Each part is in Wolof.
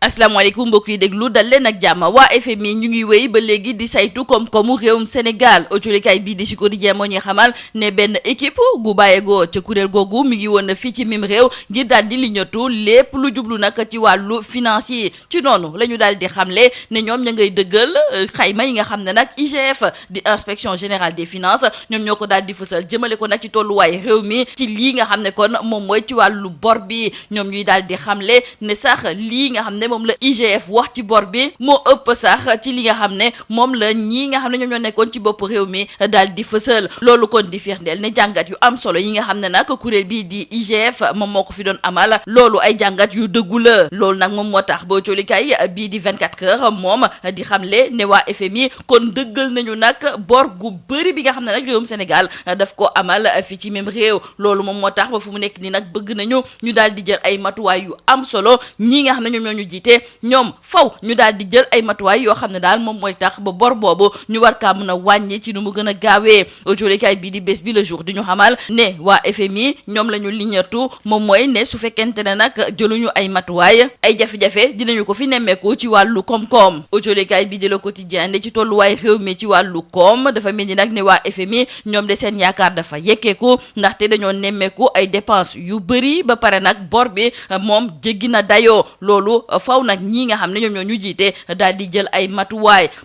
asalaamaaleykum mbokk yi déglu dal leen ak jàmm waa FMI ñu ngi wéy ba léegi di saytu koom-koomu réewum Sénégal autolikaay bii di Sud Quotidien moo ñuy xamal ne benn équipe gu bàyyeegoo ca kuréel googu mi ngi woon fii ci mim réew ngir daal di liñatu lépp lu jublu nag ci wàllu financier ci noonu la ñu daal di xamle ne ñoom ña ngay dëggal xayma yi nga xam ne nag IGF di inspection générale des finances ñoom ñoo ko daal di fësal jëmale ko nag ci tolluwaay réew mi ci lii nga xam ne kon moom mooy ci wàllu bor bi ñoom ñuy daal di xamle ne sax lii nga xam ne moom la IGF wax ci bor bi moo ëpp sax ci li nga xam ne moom la ñii nga xam ne ñoom ñoo nekkoon ci bopp réew mi daal di fësal loolu kon di firndeel ne jàngat yu am solo yi nga xam ne nag kuréel bii di IGF moom moo ko fi doon amal loolu ay jàngat yu dëggu la loolu nag moom moo tax ba coolikaay bii di 24 heures moom di xamle ne waa FMI kon dëggal nañu nag bor gu bëri bi nga xam ne nag réewum Sénégal daf ko amal fii ci même réew loolu moom moo tax ba fu mu nekk nii nag bëgg nañu ñu daal di jël ay matuwaay yu am solo ñii nga xam ne ñoom ñoo ñu jiite ñoom faw ñu daal di jël ay matuwaay yoo xam ne daal moom mooy tax ba bor boobu ñu war kaa mën a wàññi ci nu mu gën a gaawee autolikaay bii di bés bi le jour di ñu xamal ne waa FMI ñoom la ñu liñatu moom mooy ne su fekkente ne nag jëluñu ay matuwaay ay jafe-jafe dinañu ko fi nemmeeku ci wàllu koom-koom autolikaay bii di le quotidien ne ci tolluwaay réew mi ci wàllu koom dafa mel ni nag ne waa FMI ñoom de seen yaakaar dafa yekkeeku ndaxte dañoo nemmeeku ay dépenses yu bëri ba pare nag bor bi moom jéggi na dayoo loolu faw nag ñii nga xam ne ñoom ñoo ñu jiite daal di jël ay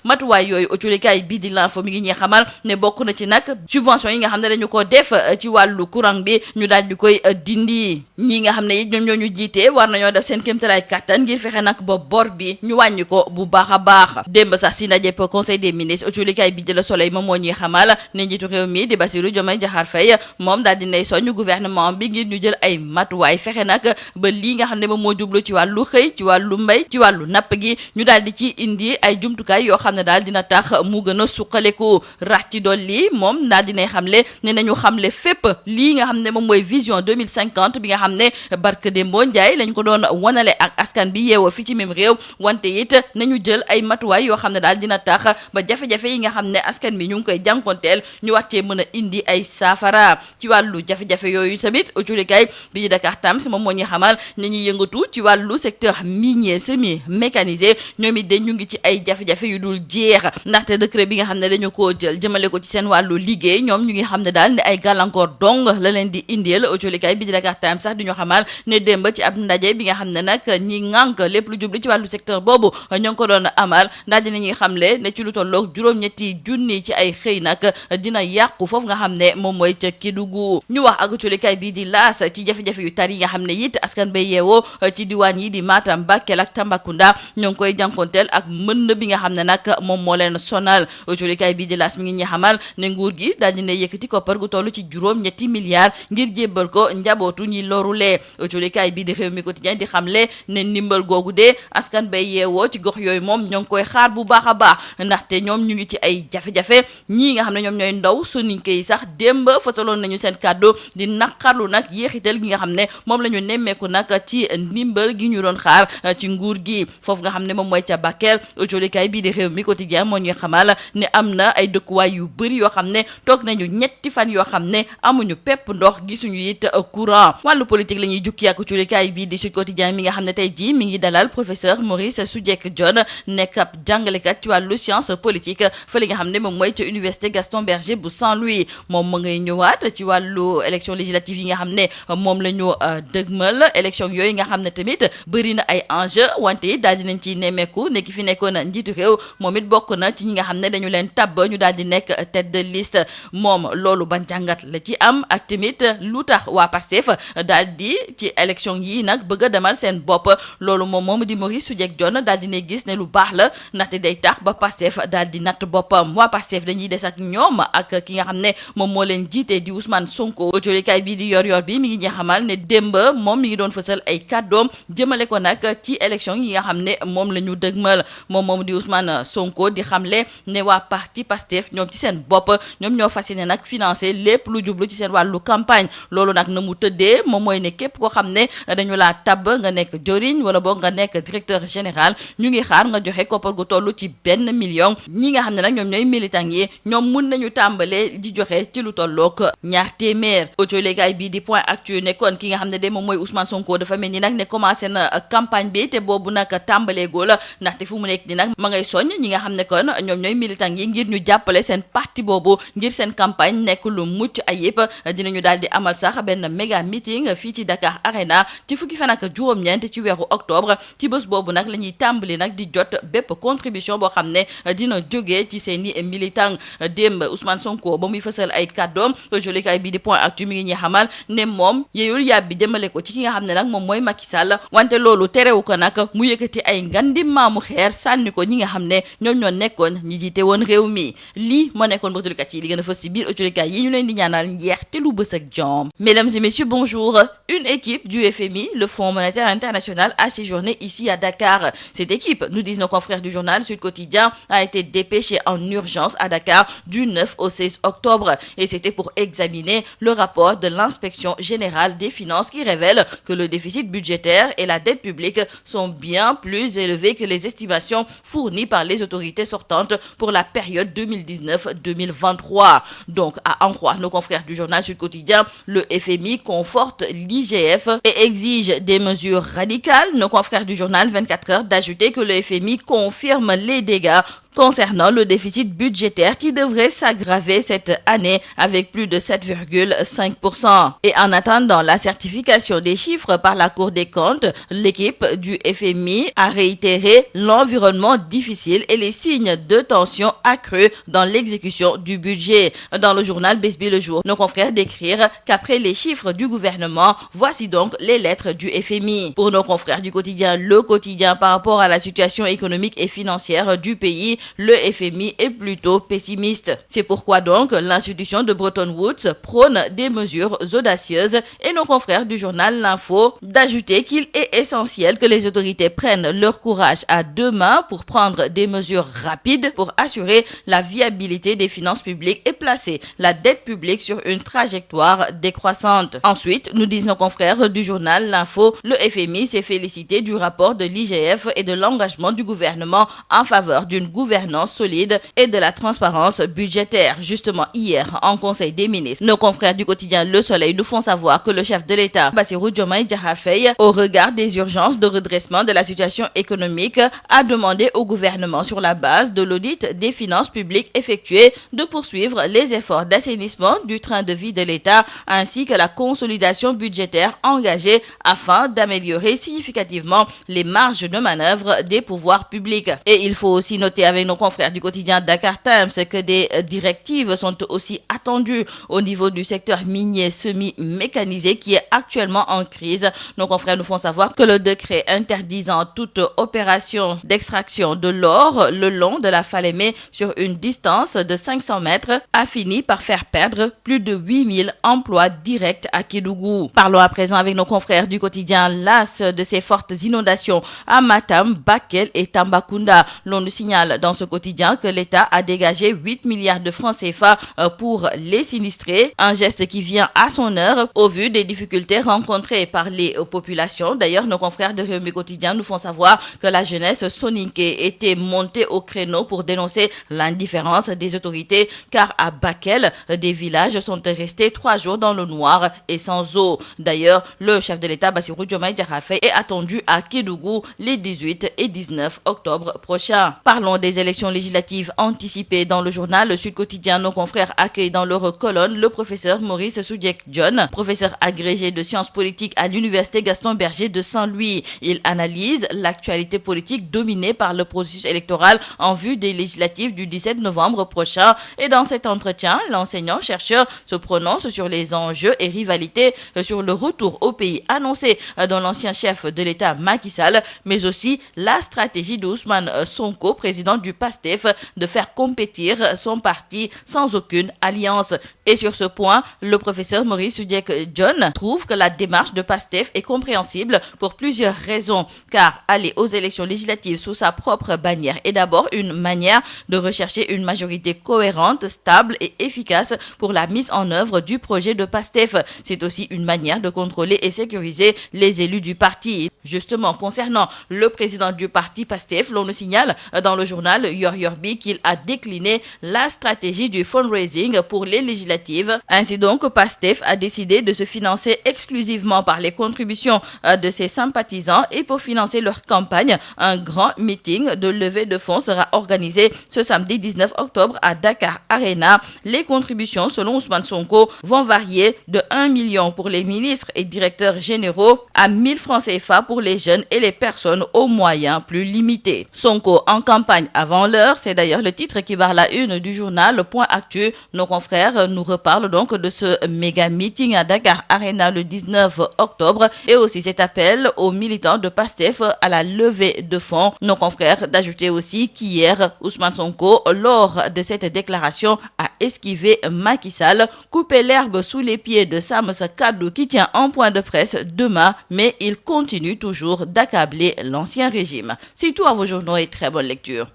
matuwaay yooyu autolikaay bii di l'info mi ngi ñuy xamal ne bokk na ci nag subvention yi nga xam ne dañu ko def ci wàllu courant bi ñu daal di koy dindi ñii nga xam ne it ñoom ñoo ñu jiite war nañoo def seen kéemtalaay kattan ngir fexe nag ba bor bi ñu wàññi ko bu baax a baax démb sax si ndaje conseil des ministres autolikaay bii di Le Soleil moom moo ñuy xamal ne njiitu réew mi di Bassirou Diomaye Diakhar Faye moom daal di nay soñu gouvernement bi ngir ñu jël ay matuwaay fexe nag ba lii nga xam ne moom moo jublu ci wàllu xëy ci wàllu mbay ci wàllu napp gi ñu daal di ci indi ay jumtukaay yoo xam ne daal dina tax mu gën a suqaleku rax ci dolli moom daal dinay xamle ne nañu xamle fépp lii nga xam ne moom mooy vision 2050 bi nga xam ne barke Dembo Ndiaye lañ ko doon wanale ak askan bi yeewoo fi ci même réew wante it nañu jël ay matuwaay yoo xam ne daal dina tax ba jafe-jafe yi nga xam ne askan bi ñu ngi koy jànkonteel ñu war cee mën a indi ay saafara ci wàllu jafe-jafe yooyu tamit autolikaay bi Dakar Times moom moo ñuy xamal ne ñuy yëngatu ci wàllu secteur minier semi mécanisé ñoom it de ñu ngi ci ay jafe-jafe yu dul jeex ndaxte décret bi nga xam ne dañu koo jël jëmale ko ci seen wàllu liggéey ñoom ñu ngi xam ne daal ne ay gàllankoor dong la leen di indil autolikaay bi di Dakar Times sax di ñu xamal ne démb ci ab ndaje bi nga xam ne nag ñi ŋànk lépp lu jublu ci wàllu secteur boobu ñoo ngi ko doon amal ndax dinañuy xamle ne ci lu tolloog juróom-ñetti junni ci ay xëy nag dina yàqu foofu nga xam ne moom mooy ca Kédougou ñu wax ak autolikaay bii di L'As ci jafe-jafe yu tar yi nga xam ne it askan bay yeewoo ci diwaan yi di Matam Bakel ak Tambacounda ñoo ngi koy jànkonteel ak mbënd bi nga xam ne nag moom moo leen sonal autolikaay bii di L'As mi ngi ñu xamal ne nguur gi daal dina yëkkati koppar gu toll ci juróom-ñetti milliards ngir jébbal ko njabootu ñi lorulee autolikaay bii di Rewmi Quotidien di xamle ne ndimbal googu de askan bay yeewoo ci gox yooyu moom ñoo ngi koy xaar bu baax a baax ndaxte ñoom ñu ngi ci ay jafe-jafe ñii nga xam ne ñoom ñooy ndaw soninke yi sax démb fasaloon nañu seen kàddu di naqarlu nag yéexital gi nga xam ne moom la ñu nemmeeku nag ci ndimbal gi ñu doon xaar ci nguur gi foofu nga xam ne moom mooy ca Bakel autolikaay bii di Rewmi Quotidien moo ñuy xamal ne am na ay dëkkuwaay yu bëri yoo xam ne toog nañu ñetti fan yoo xam ne amuñu pepp ndox gisuñu it courant wàllu politique la ñuy jukki ak autolikaay bii di Sud Quotidien mi nga xam ne tey jii mi ngi dalal professeur Maurice Soudieck Dione nekk ab jàngalekat ci wàllu science politique fële nga xam ne moom mooy ca université Gaston Berger bu Saint-Louis moom ma ngay ñëwaat ci wàllu élection législative yi nga xam ne moom la ñu dëgmal élection yooyu nga xam ne tamit bëri na ay enjeu wante it daal dinañ ci nemmeeku ne ki fi nekkoon njiitu réew moom it bokk na ci ñi nga xam ne dañu leen tabb ñu daal di nekk tête de liste moom loolu ban jàngat la ci am ak tamit lu tax waa Pastef daal di ci élection yi nag bëgg a demal seen bopp loolu moom di Maurice Soudieck Dione daal di ne gis ne lu baax la ndaxte day tax ba Pastef daal di natt boppam waa Pastef dañuy des ak ñoom ak ki nga xam ne moom moo leen jiite di Ousmane Sonko autolikaay bii di yor bi mi ngi ñu xamal ne démb moom mi ngi doon fësal ay kàddoom jëmale ko nag ci élection yi nga xam ne moom la ñu dëgmal moom di Ousmane Sonko di xamle ne waa parti Pastef ñoom ci seen bopp ñoom ñoo fas yéene nag financer lépp lu jublu ci seen wàllu campagne loolu nag na mu tëddee moom mooy ne képp koo xam ne dañu laa tabb nga nekk joriñ wala boog nga nekk directeur général ñu ngi xaar nga joxe koppar gu toll ci 1 million ñi nga xam ne nag ñoom ñooy militant yi ñoom mun nañu tàmbalee di joxe ci lu tollook 2 téeméer autolikaay bii di Point Actu nekkoon ki nga xam ne de moom mooy Ousmane Sonko dafa mel ni nag ne commencé na campagne bi te boobu nag tàmbaleegul ndaxte fu mu nekk ni nag ma ngay soññ ñi nga xam ne kon ñoom ñooy militant yi ngir ñu jàppale seen parti boobu ngir seen campagne nekk lu mucc ayib. dinañu daal di amal sax benn méga meeting fii ci Dakar Arena ci fukki fan ak juróom-ñeent ci weeru octobre. ci bés boobu nag la ñuy tàmbali nag di jot bépp contribution boo xam ne dina jógee ci seeni militant. démb Ousmane Sonko ba muy fësal ay kàddoom jolikaay bi di Point Actu mi ngi ñuy xamal ne moom yeyul yàbbi jëmale ko ci ki nga xam ne nag moom mooy Macky Sall wante loolu terewu ko nag mu yëkkati ay ngandi maamu xeer sànni ko ñi nga xam ne ñoom ñoo nekkoon ñi jiite woon réew mi. lii moo nekkoon mbokk yi li gën a fës ci biir jolikaay yi ñu leen di ñaanal njeex te lu bës ak jom. Mesdames et messieurs, bonjour. Une équipe du FMI, le Fonds monétaire international, a séjourné ici à Dakar. Cette équipe, nous disent nos confrères du journal Sud Quotidien, a été dépêchée en urgence à Dakar du 9 au 16 octobre. Et c'était pour examiner le rapport de l'inspection générale des finances qui révèle que le déficit budgétaire et la dette publique sont bien plus élevés que les estimations fournies par les autorités sortantes pour la période 2019-2023. Donc, à en croire nos confrères du journal Sud Quotidien, le FMI conforte l'IGF et exige des mesures radicales. Nos confrères du journal 24 heures d'ajouter que le FMI confirme les dégâts concernant le déficit budgétaire qui devrait s'aggraver cette année avec plus de 7,5%. Et en attendant la certification des chiffres par la Cour des comptes, l'équipe du FMI a réitéré l'environnement difficile et les signes de tension accrue dans l'exécution du budget. Dans le journal Bës Bi Le Jour, nos confrères décrivent qu'après les chiffres du gouvernement, voici donc les lettres du FMI. Pour nos confrères du quotidien Le Quotidien, par rapport à la situation économique et financière du pays, le FMI est plutôt pessimiste. C'est pourquoi donc l'institution de Bretton Woods prône des mesures audacieuses et nos confrères du journal L'Info d'ajouter qu'il est essentiel que les autorités prennent leur courage à deux mains pour prendre des mesures rapides pour assurer la viabilité des finances publiques et placer la dette publique sur une trajectoire décroissante. Ensuite, nous disent nos confrères du journal L'Info, le FMI s'est félicité du rapport de l'IGF et de l'engagement du gouvernement en faveur d'une gouvernance solide et de la transparence budgétaire. Justement, hier, en Conseil des ministres, nos confrères du quotidien Le Soleil nous font savoir que le chef de l'État, Bassirou Diomaye Diakhar Faye, au regard des urgences de redressement de la situation économique, a demandé au gouvernement, sur la base de l'audit des finances publiques effectué, de poursuivre les efforts d'assainissement du train de vie de l'État ainsi que la consolidation budgétaire engagée afin d'améliorer significativement les marges de manœuvre des pouvoirs publics. Et il faut aussi noter avec nos confrères du quotidien Dakar Times que des directives sont aussi attendues au niveau du secteur minier semi-mécanisé qui est actuellement en crise. Nos confrères nous font savoir que le décret interdisant toute opération d'extraction de l'or le long de la Falémé sur une distance de 500 mètres a fini par faire perdre plus de 8000 emplois directs à Kédougou. Parlons à présent avec nos confrères du quotidien L'As de ces fortes inondations à Matam, Bakel et Tambacounda. L'on nous signale dans ce quotidien que l'État a dégagé 8 milliards de francs CFA pour les sinistrés, un geste qui vient à son heure au vu des difficultés rencontrées par les populations. D'ailleurs, nos confrères de Rewmi Quotidien nous font savoir que la jeunesse soninké était montée au créneau pour dénoncer l'indifférence des autorités, car à Bakel, des villages sont restés 3 jours dans le noir et sans eau. D'ailleurs, le chef de l'État, Bassirou Diomaye Diakhar Faye, est attendu à Kédougou les 18 et 19 octobre prochains. Parlons des élections législatives anticipées. Dans le journal Le Sud Quotidien, nos confrères accueillent dans leur colonne le professeur Maurice Soudieck-Dione, professeur agrégé de sciences politiques à l'université Gaston Berger de Saint-Louis. Il analyse l'actualité politique dominée par le processus électoral en vue des législatives du 17 novembre prochain. Et dans cet entretien, l'enseignant-chercheur se prononce sur les enjeux et rivalités, sur le retour au pays annoncé dans l'ancien chef de l'État Macky Sall, mais aussi la stratégie d'Ousmane Sonko, président du PASTEF, de faire compétir son parti sans aucune alliance. Et sur ce point, le professeur Maurice Soudieck-Dione trouve que la démarche de PASTEF est compréhensible pour plusieurs raisons, car aller aux élections législatives sous sa propre bannière est d'abord une manière de rechercher une majorité cohérente, stable et efficace pour la mise en œuvre du projet de PASTEF. C'est aussi une manière de contrôler et sécuriser les élus du parti. Justement, concernant le président du parti PASTEF, l'on nous signale dans le journal journal Yor-Yor bi qu'il a décliné la stratégie du fundraising pour les législatives. Ainsi donc, Pastef a décidé de se financer exclusivement par les contributions de ses sympathisants et pour financer leur campagne, un grand meeting de levée de fonds sera organisé ce samedi 19 octobre à Dakar Arena. Les contributions, selon Ousmane Sonko, vont varier de 1 million pour les ministres et directeurs généraux à 1000 francs CFA pour les jeunes et les personnes aux moyens plus limités. Sonko en campagne avant l'heure, c'est d'ailleurs le titre qui barre la une du journal Point Actu. Nos confrères nous reparlent donc de ce méga meeting à Dakar Arena le 19 octobre et aussi cet appel aux militants de Pastef à la levée de fonds. Nos confrères d'ajouter aussi qu'hier, Ousmane Sonko, lors de cette déclaration, a esquivé Macky Sall, coupé l'herbe sous les pieds de Sam Sa Kaddu qui tient en point de presse demain, mais il continue toujours d'accabler l'ancien régime. C'est tout à vos journaux et très bonne lecture.